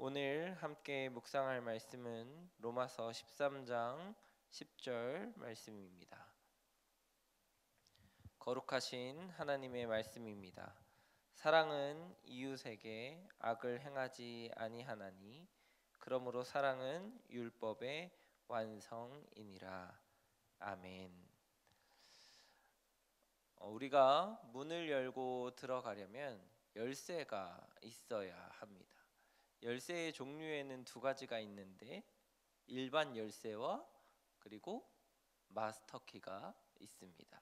오늘 함께 묵상할 말씀은 로마서 13장 10절 말씀입니다. 거룩하신 하나님의 말씀입니다. 사랑은 이웃에게 악을 행하지 아니하나니 그러므로 사랑은 율법의 완성이니라. 아멘. 우리가 문을 열고 들어가려면 열쇠가 있어야 합니다. 열쇠의 종류에는 두 가지가 있는데 일반 열쇠와 그리고 마스터키가 있습니다.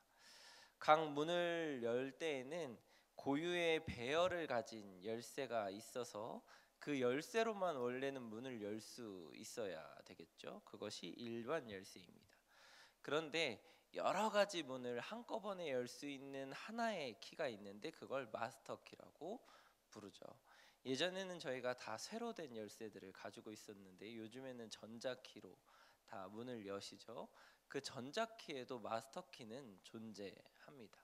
각 문을 열 때에는 고유의 배열을 가진 열쇠가 있어서 그 열쇠로만 원래는 문을 열 수 있어야 되겠죠. 그것이 일반 열쇠입니다. 그런데 여러 가지 문을 한꺼번에 열 수 있는 하나의 키가 있는데 그걸 마스터키라고 부르죠. 예전에는 저희가 다 쇠로 된 열쇠들을 가지고 있었는데 요즘에는 전자키로 다 문을 여시죠. 그 전자키에도 마스터키는 존재합니다.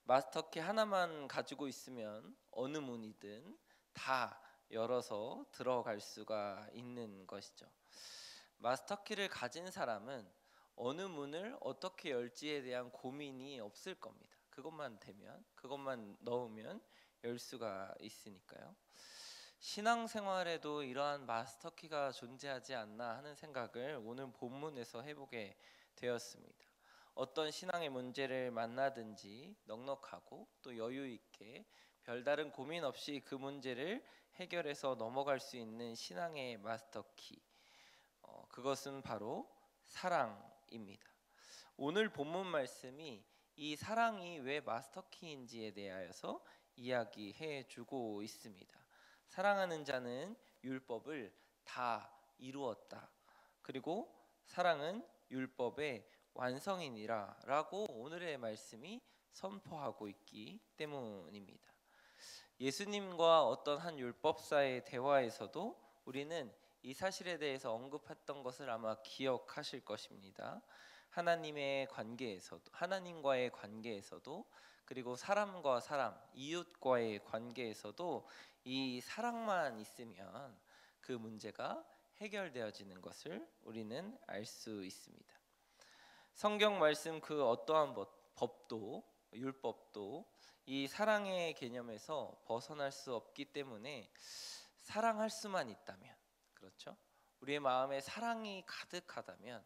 마스터키 하나만 가지고 있으면 어느 문이든 다 열어서 들어갈 수가 있는 것이죠. 마스터키를 가진 사람은 어느 문을 어떻게 열지에 대한 고민이 없을 겁니다. 그것만 넣으면 열 수가 있으니까요. 신앙생활에도 이러한 마스터키가 존재하지 않나 하는 생각을 오늘 본문에서 해보게 되었습니다. 어떤 신앙의 문제를 만나든지 넉넉하고 또 여유 있게 별다른 고민 없이 그 문제를 해결해서 넘어갈 수 있는 신앙의 마스터키, 그것은 바로 사랑입니다. 오늘 본문 말씀이 이 사랑이 왜 마스터키인지에 대하여서 이야기해 주고 있습니다. 사랑하는 자는 율법을 다 이루었다. 그리고 사랑은 율법의 완성이니라 라고 오늘의 말씀이 선포하고 있기 때문입니다. 예수님과 어떤 한 율법사의 대화에서도 우리는 이 사실에 대해서 언급했던 것을 아마 기억하실 것입니다. 하나님과의 관계에서도 그리고 사람과 사람, 이웃과의 관계에서도 이 사랑만 있으면 그 문제가 해결되어지는 것을 우리는 알 수 있습니다. 성경 말씀 그 어떠한 법도 율법도 이 사랑의 개념에서 벗어날 수 없기 때문에 사랑할 수만 있다면, 그렇죠? 우리의 마음에 사랑이 가득하다면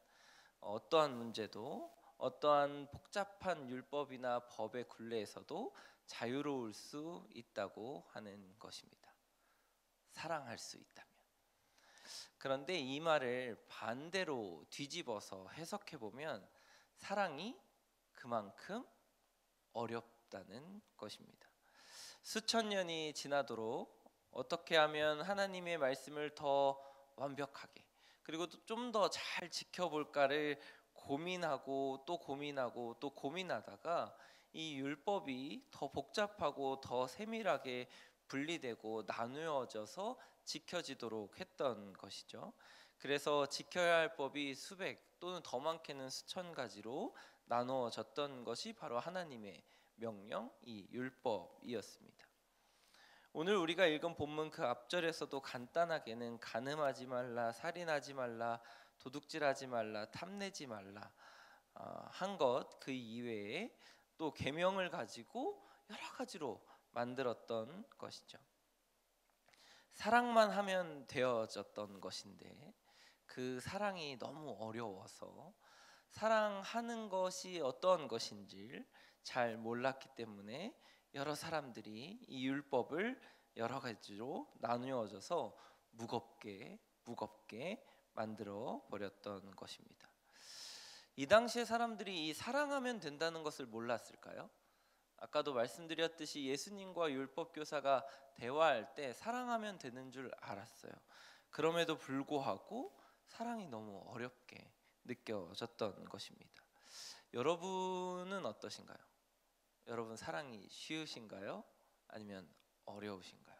어떠한 문제도 어떠한 복잡한 율법이나 법의 굴레에서도 자유로울 수 있다고 하는 것입니다. 사랑할 수 있다면. 그런데 이 말을 반대로 뒤집어서 해석해 보면 사랑이 그만큼 어렵다는 것입니다. 수천 년이 지나도록 어떻게 하면 하나님의 말씀을 더 완벽하게 그리고 좀 더 잘 지켜볼까를 고민하고 또 고민하고 또 고민하다가 이 율법이 더 복잡하고 더 세밀하게 분리되고 나누어져서 지켜지도록 했던 것이죠. 그래서 지켜야 할 법이 수백 또는 더 많게는 수천 가지로 나누어졌던 것이 바로 하나님의 명령, 이 율법이었습니다. 오늘 우리가 읽은 본문 그 앞절에서도 간단하게는 간음하지 말라, 살인하지 말라, 도둑질하지 말라, 탐내지 말라 한 것 그 이외에 또 계명을 가지고 여러 가지로 만들었던 것이죠. 사랑만 하면 되어졌던 것인데 그 사랑이 너무 어려워서 사랑하는 것이 어떤 것인지를 잘 몰랐기 때문에 여러 사람들이 이 율법을 여러 가지로 나누어져서 무겁게 만들어 버렸던 것입니다. 이 당시에 사람들이 이 사랑하면 된다는 것을 몰랐을까요? 아까도 말씀드렸듯이 예수님과 율법 교사가 대화할 때 사랑하면 되는 줄 알았어요. 그럼에도 불구하고 사랑이 너무 어렵게 느껴졌던 것입니다. 여러분은 어떠신가요? 여러분 사랑이 쉬우신가요? 아니면 어려우신가요?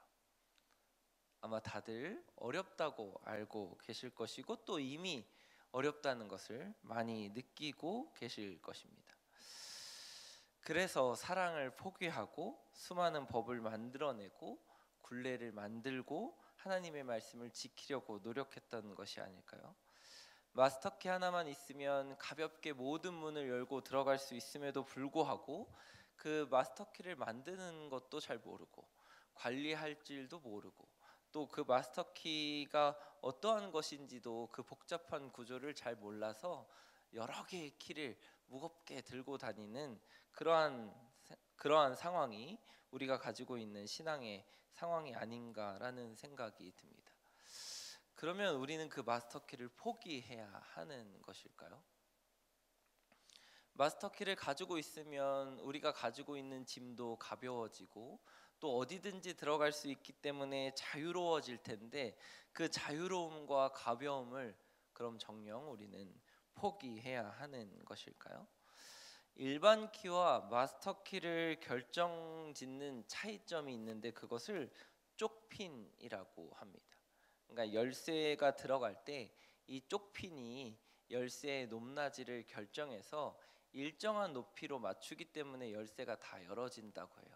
아마 다들 어렵다고 알고 계실 것이고 또 이미 어렵다는 것을 많이 느끼고 계실 것입니다. 그래서 사랑을 포기하고 수많은 법을 만들어내고 굴레를 만들고 하나님의 말씀을 지키려고 노력했던 것이 아닐까요? 마스터키 하나만 있으면 가볍게 모든 문을 열고 들어갈 수 있음에도 불구하고 그 마스터키를 만드는 것도 잘 모르고 관리할 줄도 모르고 또 그 마스터키가 어떠한 것인지도 그 복잡한 구조를 잘 몰라서 여러 개의 키를 무겁게 들고 다니는 그러한 상황이 우리가 가지고 있는 신앙의 상황이 아닌가라는 생각이 듭니다. 그러면 우리는 그 마스터키를 포기해야 하는 것일까요? 마스터키를 가지고 있으면 우리가 가지고 있는 짐도 가벼워지고 또 어디든지 들어갈 수 있기 때문에 자유로워질 텐데 그 자유로움과 가벼움을 그럼 정녕 우리는 포기해야 하는 것일까요? 일반 키와 마스터 키를 결정짓는 차이점이 있는데 그것을 쪽핀이라고 합니다. 그러니까 열쇠가 들어갈 때 이 쪽핀이 열쇠의 높낮이를 결정해서 일정한 높이로 맞추기 때문에 열쇠가 다 열어진다고 해요.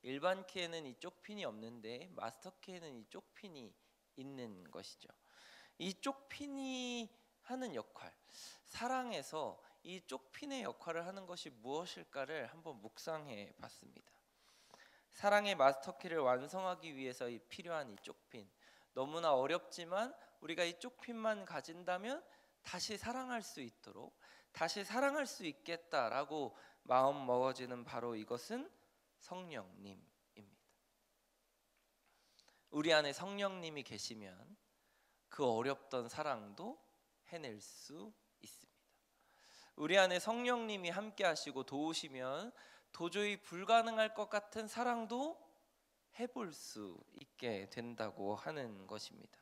일반 키에는 이 쪽핀이 없는데 마스터 키에는 이 쪽핀이 있는 것이죠. 이 쪽핀이 하는 역할, 사랑에서 이 쪽핀의 역할을 하는 것이 무엇일까를 한번 묵상해 봤습니다. 사랑의 마스터키를 완성하기 위해서 필요한 이 쪽핀, 너무나 어렵지만 우리가 이 쪽핀만 가진다면 다시 사랑할 수 있도록, 다시 사랑할 수 있겠다라고 마음 먹어지는 바로 이것은 성령님입니다. 우리 안에 성령님이 계시면 그 어렵던 사랑도 해낼 수 있습니다. 우리 안에 성령님이 함께 하시고 도우시면 도저히 불가능할 것 같은 사랑도 해볼 수 있게 된다고 하는 것입니다.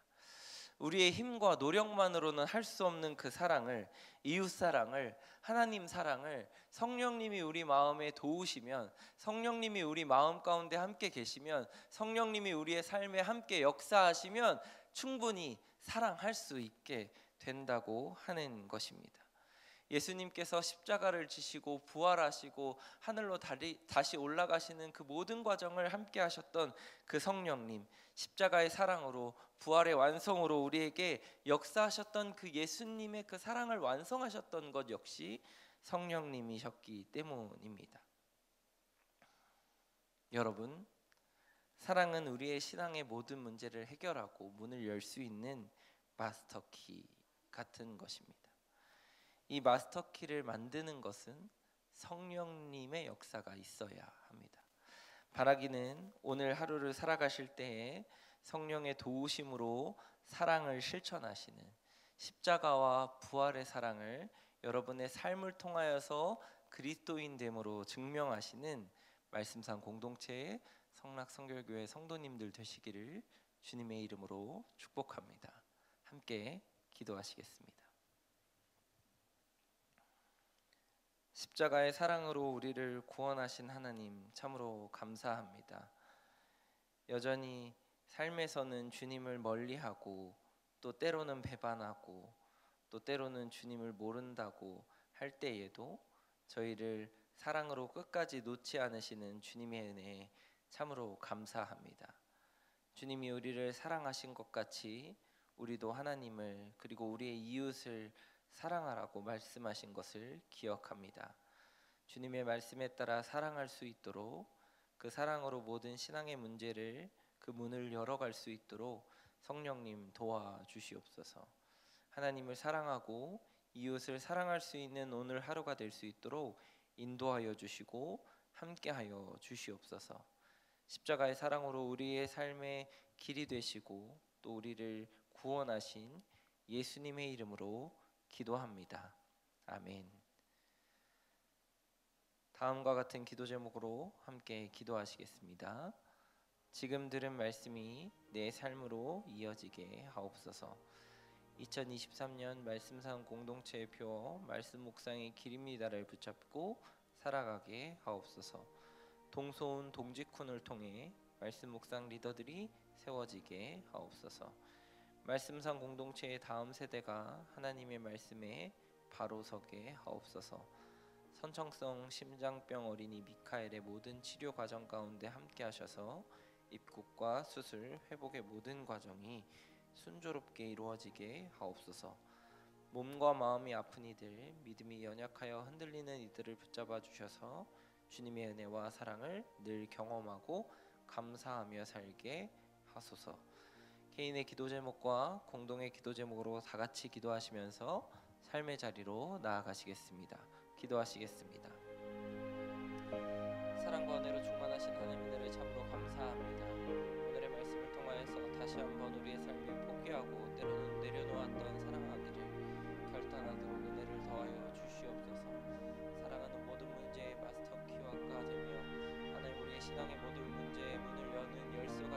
우리의 힘과 노력만으로는 할 수 없는 그 사랑을, 이웃 사랑을, 하나님 사랑을 성령님이 우리 마음에 도우시면, 성령님이 우리 마음 가운데 함께 계시면, 성령님이 우리의 삶에 함께 역사하시면 충분히 사랑할 수 있게 된다고 하는 것입니다. 예수님께서 십자가를 지시고 부활하시고 하늘로 다시 올라가시는 그 모든 과정을 함께 하셨던 그 성령님, 십자가의 사랑으로 부활의 완성으로 우리에게 역사하셨던 그 예수님의 그 사랑을 완성하셨던 것 역시 성령님이셨기 때문입니다. 여러분, 사랑은 우리의 신앙의 모든 문제를 해결하고 문을 열 수 있는 마스터키 같은 것입니다. 이 마스터키를 만드는 것은 성령님의 역사가 있어야 합니다. 바라기는 오늘 하루를 살아가실 때에 성령의 도우심으로 사랑을 실천하시는, 십자가와 부활의 사랑을 여러분의 삶을 통하여서 그리스도인됨으로 증명하시는 말씀상 공동체의 성락성결교회 성도님들 되시기를 주님의 이름으로 축복합니다. 함께 기도하시겠습니다. 십자가의 사랑으로 우리를 구원하신 하나님 참으로 감사합니다. 여전히 삶에서는 주님을 멀리하고 또 때로는 배반하고 또 때로는 주님을 모른다고 할 때에도 저희를 사랑으로 끝까지 놓지 않으시는 주님의 은혜에 참으로 감사합니다. 주님이 우리를 사랑하신 것 같이 우리도 하나님을 그리고 우리의 이웃을 사랑하라고 말씀하신 것을 기억합니다. 주님의 말씀에 따라 사랑할 수 있도록, 그 사랑으로 모든 신앙의 문제를, 그 문을 열어갈 수 있도록 성령님 도와주시옵소서. 하나님을 사랑하고 이웃을 사랑할 수 있는 오늘 하루가 될 수 있도록 인도하여 주시고 함께하여 주시옵소서. 십자가의 사랑으로 우리의 삶의 길이 되시고 또 우리를 구원하신 예수님의 이름으로 기도합니다. 아멘. 다음과 같은 기도 제목으로 함께 기도하시겠습니다. 지금 들은 말씀이 내 삶으로 이어지게 하옵소서. 2023년 말씀상 공동체의 표 말씀 묵상의 길입니다를 붙잡고 살아가게 하옵소서. 동소운 동직훈을 통해 말씀 묵상 리더들이 세워지게 하옵소서. 말씀상 공동체의 다음 세대가 하나님의 말씀에 바로 서게 하옵소서. 선청성 심장병 어린이 미카엘의 모든 치료 과정 가운데 함께 하셔서 입국과 수술, 회복의 모든 과정이 순조롭게 이루어지게 하옵소서. 몸과 마음이 아픈 이들, 믿음이 연약하여 흔들리는 이들을 붙잡아 주셔서 주님의 은혜와 사랑을 늘 경험하고 감사하며 살게 하소서. 개인의 기도 제목과 공동의 기도 제목으로 다 같이 기도하시면서 삶의 자리로 나아가시겠습니다. 기도하시겠습니다. 사랑과 은혜로 충만하신 하나님들을 참으로 감사합니다. 오늘의 말씀을 통하여서 다시 한번 우리의 삶을 포기하고